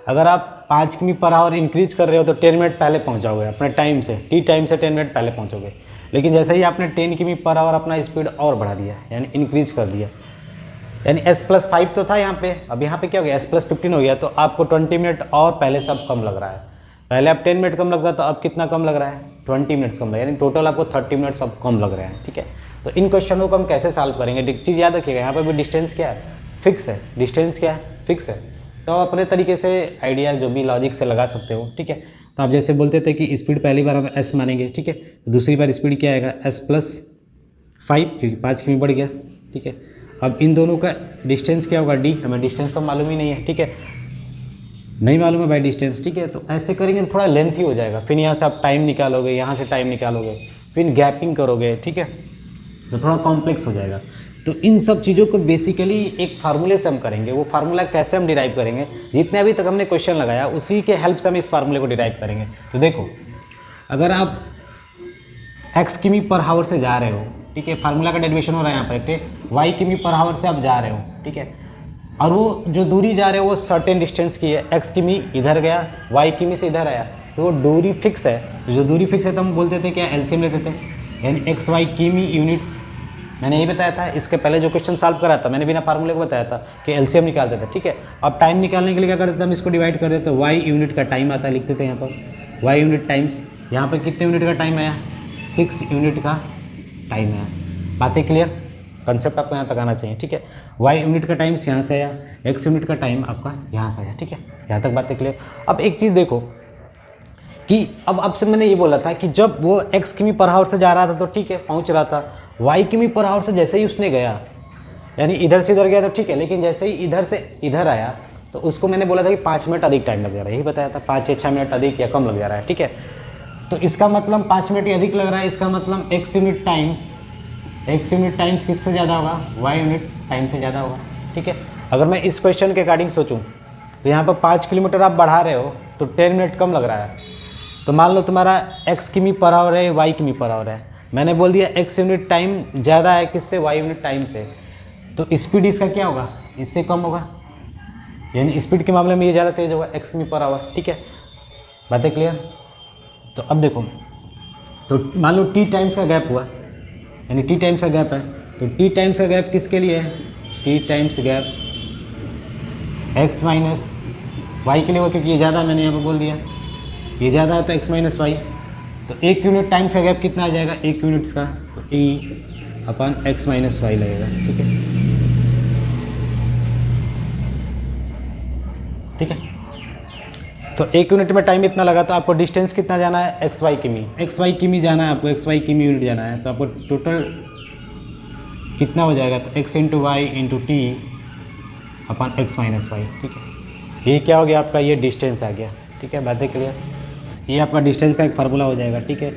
अगर आप 5 किमी पर आवर इंक्रीज कर रहे हो तो 10 मिनट पहले पहुँच जाओगे अपने टाइम से, टी टाइम से 10 मिनट पहले पहुँचोगे। लेकिन जैसे ही आपने 10 किमी पर आवर अपना स्पीड और बढ़ा दिया, यानी इंक्रीज कर दिया, यानी s प्लस 5 तो था यहाँ पे, अब यहाँ पे क्या हो गया, s प्लस 15 हो गया, तो आपको 20 मिनट और पहले से अब कम लग रहा है। पहले आप 10 मिनट कम लगता था, अब कितना कम लग रहा है, 20 मिनट्स कम लग रहा है, यानी टोटल आपको 30 मिनट्स अब कम लग रहे हैं, ठीक है। तो इन क्वेश्चनों को हम कैसे सॉल्व करेंगे, एक चीज़ याद रखिएगा, यहाँ पर भी डिस्टेंस क्या है, फिक्स है, डिस्टेंस क्या है, फिक्स है। तो आप अपने तरीके से आइडिया जो भी लॉजिक से लगा सकते हो, ठीक है। तो आप जैसे बोलते थे कि स्पीड पहली बार हम s मानेंगे, ठीक है, तो दूसरी बार स्पीड क्या आएगा, s प्लस 5, क्योंकि 5 किमी बढ़ गया, ठीक है। अब इन दोनों का डिस्टेंस क्या होगा, d, हमें डिस्टेंस तो मालूम ही नहीं है, ठीक है, नहीं मालूम है भाई डिस्टेंस, ठीक है। तो ऐसे करेंगे तो थोड़ा लेंथी हो जाएगा, फिर यहाँ से आप टाइम निकालोगे, यहाँ से टाइम निकालोगे, फिर गैपिंग करोगे, ठीक है, तो थोड़ा कॉम्प्लेक्स हो जाएगा। तो इन सब चीज़ों को बेसिकली एक फार्मूले से हम करेंगे। वो फार्मूला कैसे हम डिराइव करेंगे, जितने अभी तक हमने क्वेश्चन लगाया उसी के हेल्प से हम इस फार्मूले को डिराइव करेंगे। तो देखो, अगर आप x किमी पर आवर से जा रहे हो, ठीक है, फार्मूला का डेरिवेशन हो रहा है यहाँ पर, ठीक, y किमी पर आवर से आप जा रहे हो, ठीक है, और वो जो दूरी जा रहे हो वो सर्टेन डिस्टेंस की है, x किमी इधर गया, y किमी से इधर आया, तो वो दूरी फिक्स है। तो जो दूरी फिक्स है तो हम बोलते थे क्या, एलसीएम लेते थे, यानी xy किमी यूनिट्स। मैंने यही बताया था, इसके पहले जो क्वेश्चन सॉल्व करा था मैंने बिना फार्मूले को बताया था कि एलसीएम निकालते थे, ठीक है। अब टाइम निकालने के लिए क्या करते थे, हम इसको डिवाइड कर देते, y यूनिट का टाइम आता है, लिखते थे यहाँ पर y यूनिट टाइम्स, यहाँ पर कितने यूनिट का टाइम आया, 6 यूनिट का टाइम है। बातें क्लियर? कंसेप्ट आपको यहाँ तक आना चाहिए, ठीक है। y यूनिट का टाइम यहाँ से आया, x यूनिट का टाइम आपका यहाँ से आया, ठीक है। यहाँ तक बातें क्लियर। अब एक चीज़ देखो कि अब आपसे मैंने ये बोला था कि जब वो x किमी पर आवर से जा रहा था तो ठीक है पहुँच रहा था, y किमी पर आवर से जैसे ही उसने गया, यानी इधर से इधर गया तो ठीक है, लेकिन जैसे ही इधर से इधर आया तो उसको मैंने बोला था कि 5 मिनट अधिक टाइम लग जा रहा है, यही बताया था, 5 या 6 मिनट अधिक या कम लग जा रहा है, ठीक है। तो इसका मतलब 5 मिनट ही अधिक लग रहा है, इसका मतलब x यूनिट टाइम्स किससे ज़्यादा होगा, y यूनिट टाइम से ज़्यादा होगा, ठीक है। अगर मैं इस क्वेश्चन के अकॉर्डिंग सोचूं तो यहाँ पर 5 किलोमीटर आप बढ़ा रहे हो तो 10 मिनट कम लग रहा है। तो मान लो तुम्हारा x किमी पर आवर है, y किमी पर आवर है, मैंने बोल दिया x यूनिट टाइम ज़्यादा है किससे, y यूनिट टाइम से, तो स्पीड इसका क्या होगा, इससे कम होगा, यानी स्पीड के मामले में ये ज़्यादा तेज़ होगा x किमी पर आवर, ठीक है। बातें क्लियर? तो अब देखो, तो मान लो t टाइम्स का गैप हुआ, यानी t टाइम्स का गैप है, तो t टाइम्स का गैप किसके लिए है, t times gap x minus y के लिए होगा, क्योंकि ये ज़्यादा मैंने यहाँ पर बोल दिया, ये ज़्यादा है तो x माइनस वाई, तो 1 यूनिट टाइम्स का गैप कितना आ जाएगा, 1 यूनिट्स का, तो e अपन x माइनस वाई लगेगा, ठीक है, ठीक है। तो 1 यूनिट में टाइम इतना लगा, तो आपको डिस्टेंस कितना जाना है, xy किमी जाना है आपको, xy किमी यूनिट जाना है, तो आपको टोटल कितना हो जाएगा, तो x into Y into T अपन x माइनस वाई, ठीक है। ये क्या हो गया आपका, ये डिस्टेंस आ गया, ठीक है। बातें क्लियर? ये आपका डिस्टेंस का एक फार्मूला हो जाएगा, ठीक है।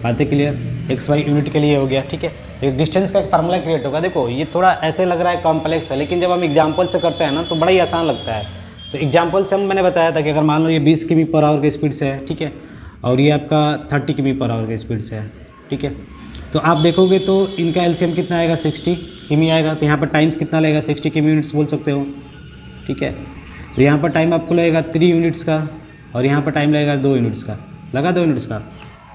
बातें क्लियर? xy यूनिट के लिए हो गया, ठीक है। तो एक डिस्टेंस का एक फार्मूला क्रिएट होगा। देखो ये थोड़ा ऐसे लग रहा है कॉम्प्लेक्स है, लेकिन जब हम एग्जाम्पल से करते हैं ना तो बड़ा ही आसान लगता है। तो एग्जाम्पल से मैंने बताया था कि अगर मान लो ये 20 किमी पर आवर की स्पीड से है, ठीक है, और ये आपका 30 किमी पर आवर की स्पीड से है, ठीक है, तो आप देखोगे तो इनका एलसीएम कितना आएगा, 60 किमी आएगा। तो यहाँ पर टाइम्स कितना लगेगा, 60 किमी यूनिट्स बोल सकते हो, ठीक है। तो यहाँ पर टाइम आपको लगेगा 3 यूनिट्स का, और यहाँ पर टाइम लगेगा 2 यूनिट्स का, लगा 2 यूनिट्स का।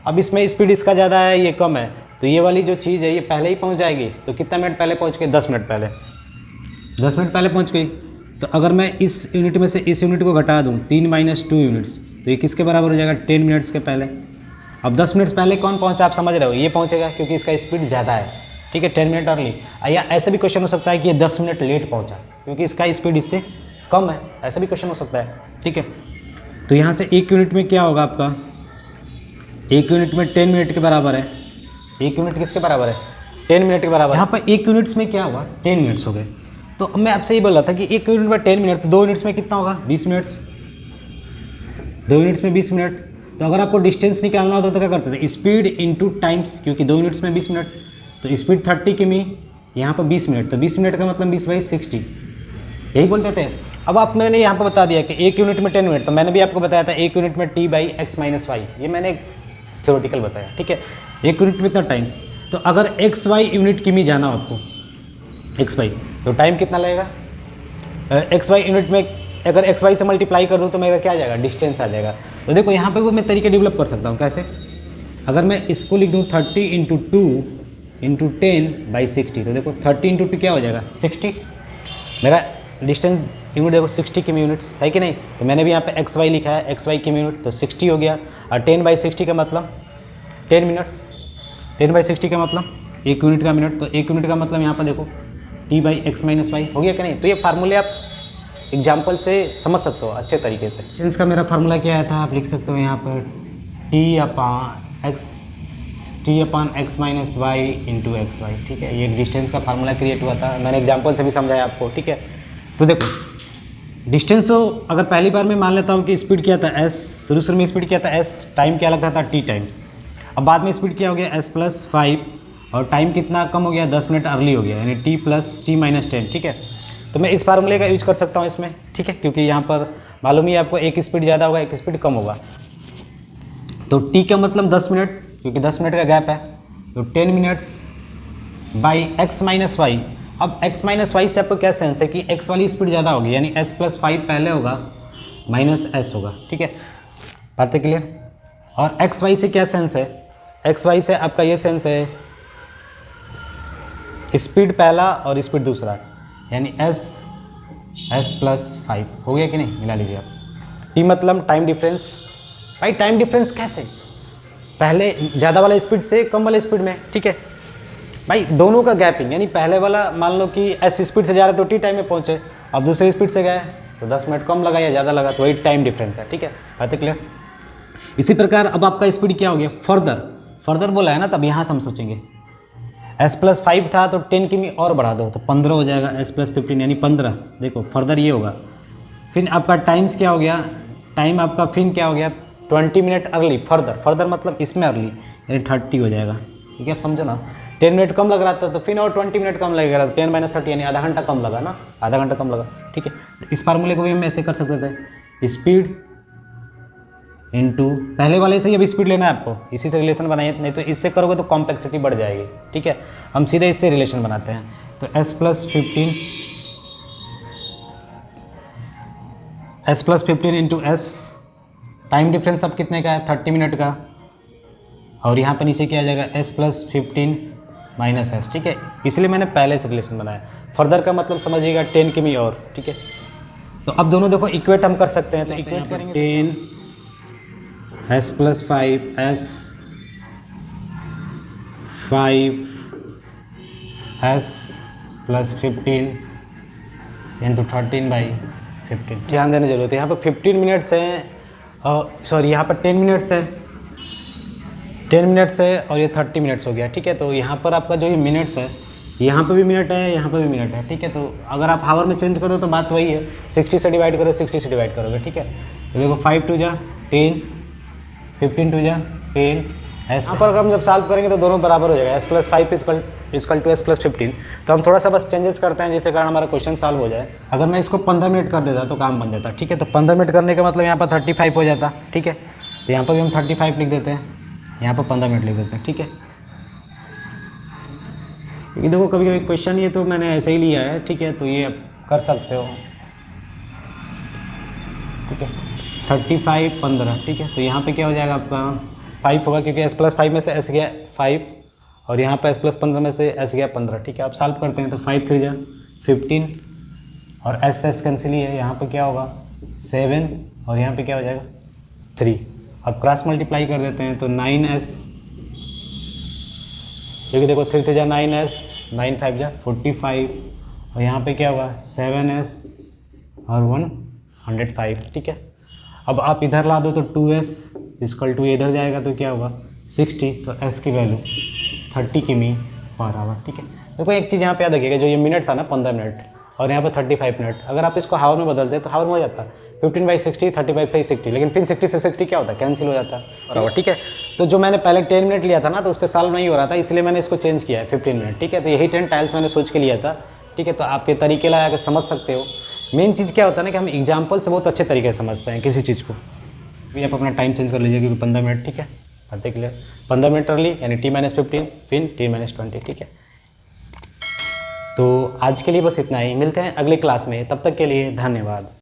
अब इसमें स्पीड इसका ज़्यादा है, ये कम है, तो ये वाली जो चीज़ है ये पहले ही पहुँच जाएगी। तो कितना मिनट पहले पहुँच गई, 10 मिनट पहले, 10 मिनट पहले पहुँच गई। तो अगर मैं इस यूनिट में से इस यूनिट को घटा दूँ, 3 माइनस 2 यूनिट्स, तो ये किसके बराबर हो जाएगा, 10 मिनट्स के पहले। अब 10 मिनट्स पहले कौन पहुंचा, आप समझ रहे हो, ये पहुंचेगा क्योंकि इसका स्पीड ज़्यादा है, ठीक है, 10 मिनट अर्ली। या ऐसा भी क्वेश्चन हो सकता है कि ये 10 मिनट लेट पहुंचा क्योंकि इसका स्पीड इससे कम है, ऐसा भी क्वेश्चन हो सकता है, ठीक है। तो यहाँ से 1 यूनिट में क्या होगा आपका, 1 यूनिट में 10 मिनट के बराबर है। 1 यूनिट किसके बराबर है, 10 मिनट के बराबर। यहाँ पर 1 यूनिट्स में क्या हुआ, 10 मिनट्स हो गए। तो अब मैं आपसे ये बोल रहा था कि 1 यूनिट में 10 मिनट, तो 2 यूनिट्स में कितना होगा, 20 मिनट्स, 2 यूनिट्स में 20 मिनट। तो अगर आपको डिस्टेंस निकालना होता तो क्या करते थे, स्पीड इंटू टाइम्स, क्योंकि 2 यूनिट्स में 20 मिनट, तो स्पीड 30 किमी, यहाँ पर 20 मिनट, तो 20 मिनट का मतलब 20/60, यही बोलते थे। अब आप मैंने यहाँ पर बता दिया कि 1 यूनिट में 10 मिनट, तो मैंने भी आपको बताया था 1 यूनिट में t/x माइनस वाई, ये मैंने थ्योरेटिकल बताया, ठीक है। 1 यूनिट में इतना टाइम, तो अगर xy यूनिट किमी जाना हो आपको, xy, तो टाइम कितना लगेगा, xy यूनिट में अगर xy से मल्टीप्लाई कर दूँ तो मेरा क्या आ जाएगा, डिस्टेंस आ जाएगा। तो देखो यहाँ पे वो मैं तरीके डेवलप कर सकता हूँ, कैसे, अगर मैं इसको लिख दूँ 30 इंटू 2 इंटू 10/60, तो देखो 30 इंटू 2 क्या हो जाएगा, 60, मेरा डिस्टेंस यूनिट देखो 60 किमी यूनिट्स है कि नहीं। तो मैंने भी यहाँ पे xy लिखा है, xy किमी यूनिट, तो 60 हो गया, और 10/60 का मतलब 10 मिनट्स, 10/60 का मतलब 1 यूनिट का मिनट, तो 1 यूनिट का मतलब यहाँ पर देखो t/x माइनस वाई हो गया कि नहीं। तो ये फार्मूले आप एग्जाम्पल से समझ सकते हो अच्छे तरीके से। डिस्टेंस का मेरा फार्मूला क्या आया था, आप लिख सकते हो यहाँ पर t/x minus y into x y, ठीक है। ये डिस्टेंस का फार्मूला क्रिएट हुआ था, मैंने एग्जाम्पल से भी समझाया आपको, ठीक है। तो देखो डिस्टेंस, तो अगर पहली बार मैं मान लेता हूँ कि स्पीड क्या था s, शुरू में स्पीड क्या था s, टाइम क्या लगता था t टाइम्स, अब बाद में स्पीड क्या हो गया s+5, और टाइम कितना कम हो गया, 10 मिनट अर्ली हो गया, यानी t+t-10, ठीक है। तो मैं इस फार्मूले का यूज कर सकता हूँ इसमें, ठीक है, क्योंकि यहाँ पर मालूम ही आपको एक स्पीड ज़्यादा होगा, एक स्पीड कम होगा। तो t का मतलब 10 मिनट, क्योंकि 10 मिनट का गैप है, तो 10 minutes by x minus y. अब x माइनस वाई से आपको क्या सेंस है कि x वाली स्पीड ज़्यादा होगी, यानी s+5 पहले होगा माइनस s होगा, ठीक है, बातें क्लियर। और एक्स वाई से क्या सेंस है, एक्स वाई से आपका ये सेंस है स्पीड पहला और स्पीड दूसरा, यानी s+5 हो गया कि नहीं, मिला लीजिए आप। टी मतलब टाइम डिफरेंस, भाई टाइम डिफरेंस कैसे, पहले ज़्यादा वाला स्पीड से कम वाले स्पीड में, ठीक है भाई, दोनों का गैपिंग, यानी पहले वाला मान लो कि एस स्पीड से जा रहे तो टी टाइम में पहुँचे, अब दूसरे स्पीड से गए तो 10 मिनट कम लगा या ज़्यादा लगा, तो वही टाइम डिफरेंस है, ठीक है, बात है क्लियर। इसी प्रकार अब आपका स्पीड क्या हो गया, फर्दर बोला है ना, तब यहाँ से हम सोचेंगे S+5 था तो 10 किमी और बढ़ा दो तो 15 हो जाएगा, S+15 यानी 15, देखो फर्दर ये होगा। फिर आपका टाइम्स क्या हो गया, टाइम आपका फिर क्या हो गया 20 मिनट अर्ली, फर्दर मतलब इसमें अर्ली यानी 30 हो जाएगा, ठीक है, आप समझो ना। 10 मिनट कम लग रहा था तो फिर और 20 मिनट कम लगेगा, 10 - 30 यानी आधा घंटा कम लगा ना, आधा घंटा कम लगा, ठीक है। तो इस फार्मूले को भी हम ऐसे कर सकते थे, स्पीड इनटू पहले वाले से, अब स्पीड लेना है आपको, इसी से रिलेशन बनाइए, नहीं तो इससे करोगे तो कॉम्प्लेक्सिटी बढ़ जाएगी, ठीक है। हम सीधे इससे रिलेशन बनाते हैं, तो S+15 into S, time difference अब कितने का है 30 मिनट का, और यहाँ पर नीचे क्या आ जाएगा S+15 माइनस S, ठीक है, इसलिए मैंने पहले से रिलेशन बनाया। फर्दर का मतलब समझिएगा 10 किमी और, ठीक है। तो अब दोनों देखो इक्वेट हम कर सकते हैं, तो इक्वेट करेंगे 10 S+5 S+15 इंटू 13/15, ध्यान देने जरूरत है। यहाँ पर 15 मिनट्स हैं, सॉरी यहाँ पर 10 मिनट्स है, 10 मिनट्स है और ये 30 मिनट्स हो गया, ठीक है। तो यहाँ पर आपका जो ये मिनट्स है, यहाँ पर भी मिनट है, यहाँ पर भी मिनट है, ठीक है। तो अगर आप हावर में चेंज करो तो बात वही है, 60 से डिवाइड करो, 60 से डिवाइड करोगे, ठीक है। तो देखो 5 2 जा 10, 15 2 जा 10, यहाँ पर अगर हम जब सॉल्व करेंगे तो दोनों बराबर हो जाएगा, S+5 इक्वल टू S+15। तो हम थोड़ा सा बस चेंजेस करते हैं जिसके कारण हमारा क्वेश्चन सॉल्व हो जाए। अगर मैं इसको 15 मिनट कर देता तो काम बन जाता, ठीक है। तो 15 मिनट करने का मतलब यहाँ पर 35 हो जाता, ठीक है। तो यहाँ पर भी हम 35 लिख देते हैं, यहाँ पर 15 मिनट लिख देते हैं, ठीक है। क्योंकि देखो कभी कभी क्वेश्चन ये तो मैंने ऐसे ही लिया है, ठीक है, तो ये आप कर सकते हो, ठीक है। 35 15, ठीक है। तो यहाँ पे क्या हो जाएगा आपका 5 होगा, क्योंकि S+5 में से S गया 5 और यहाँ पे S+15 में से S गया 15, ठीक है। आप सॉल्व करते हैं तो 5 3 जा 15 और S कैंसिल ही है, यहाँ पे क्या होगा 7 और यहाँ पे क्या हो जाएगा 3। अब क्रॉस मल्टीप्लाई कर देते हैं तो 9S, क्योंकि देखो 3 3 जा 9S, 9 5 जा 45 और यहाँ पे क्या होगा 7S और 105, ठीक है। अब आप इधर ला दो तो 2S इक्वल टू इधर जाएगा तो क्या होगा 60, तो S की वैल्यू 30 किमी पर आवर, ठीक है। देखो एक चीज़ यहाँ पे याद रखिएगा, जो ये मिनट था ना 15 मिनट और यहाँ पे 35 मिनट, अगर आप इसको हावर में बदलते तो हावर में हो जाता 15/60, 30/60, लेकिन फिर 60 से 60 क्या होता है कैंसिल हो जाता है बराबर, ठीक है। तो जो मैंने पहले 10 मिनट लिया था ना तो उस पर सॉल्व नहीं हो रहा था, इसलिए मैंने इसको चेंज किया है 15 मिनट, ठीक है। तो यही 10 टाइल्स मैंने सोच के लिया था, ठीक है। तो आप ये तरीके लगा के समझ सकते हो। मेन चीज़ क्या होता है ना कि हम एग्जाम्पल से बहुत अच्छे तरीके से समझते हैं किसी चीज़ को। फिर आप अपना टाइम चेंज कर लीजिए, क्योंकि 15 मिनट, ठीक है, बातें क्लियर। 15 मिनट अर्ली यानी T-15 फिर T-20, ठीक है। तो आज के लिए बस इतना ही, मिलते हैं अगली क्लास में, तब तक के लिए धन्यवाद।